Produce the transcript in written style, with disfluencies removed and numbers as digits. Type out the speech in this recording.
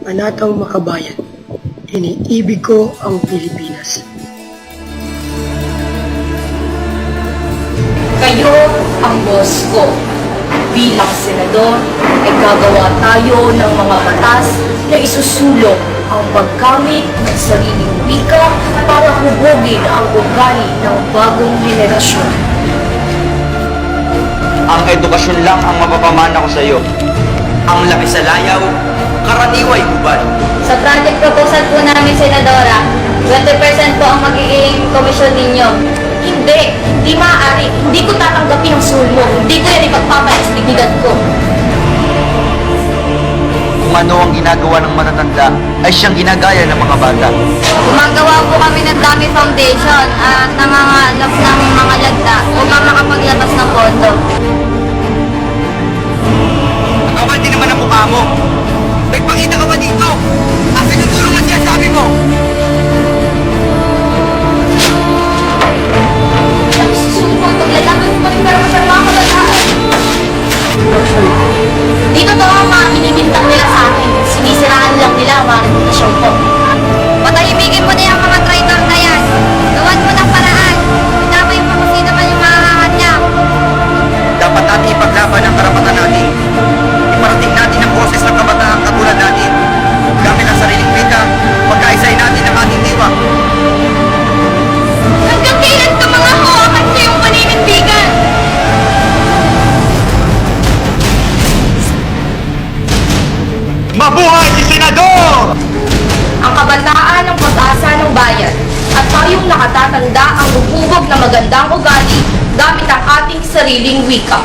Panataw Makabayan, iniibig ko ang Pilipinas. Kayo ang boss ko. Bilang senador, ay gagawa tayo ng mga batas na isusulong ang paggamit ng sariling wika para hubugin ang ugali ng bagong henerasyon. Ang edukasyon lang ang mapapamana ko sa iyo. Ang laki sa layaw, karaniway ubad. Sa project proposal po namin, Senadora, 20% po ang magiging komisyon ninyo. Hindi maaari. Hindi ko tatanggapin ang sul mo. Hindi ko yan ipagpapalit sa dignidad ko. Kung ano ang ginagawa ng matatanda, ay siyang ginagaya ng mga bata. Gumagawa po kami ng Dami Foundation at nangangalap ng mga lagda upang makapaglabas ng pondo. Ang kapal din naman ang mukha mo. Nagpakita ka ba dito? Akin ang tulong ang sinasabi mo. Susunod, paglalamay mo kami para masama ko lahat. Di totoo ang mga binibintang nila sa akin. Sinisiraan lang nila ang mga reputasyon ko. Patahimigin mo na yung mga traitor na yan. Gawan mo ng paraan. Damay mo kung sino man yung mahahat niya. Dapat natin ipaglaban ang karapatan natin. Iparating natin ang boses ng kabataan katulad natin. Gamit ang sariling wika, pagkaisahin natin ang ating diwa. Hanggang kailan ka mga hawakan sa iyong paninindigan? Mabuhay si Senador! Ang kabataan ang pag-asa ng bayan at tayong nakatatanda ang hubog na magandang ugali gamit ang ating sariling wika.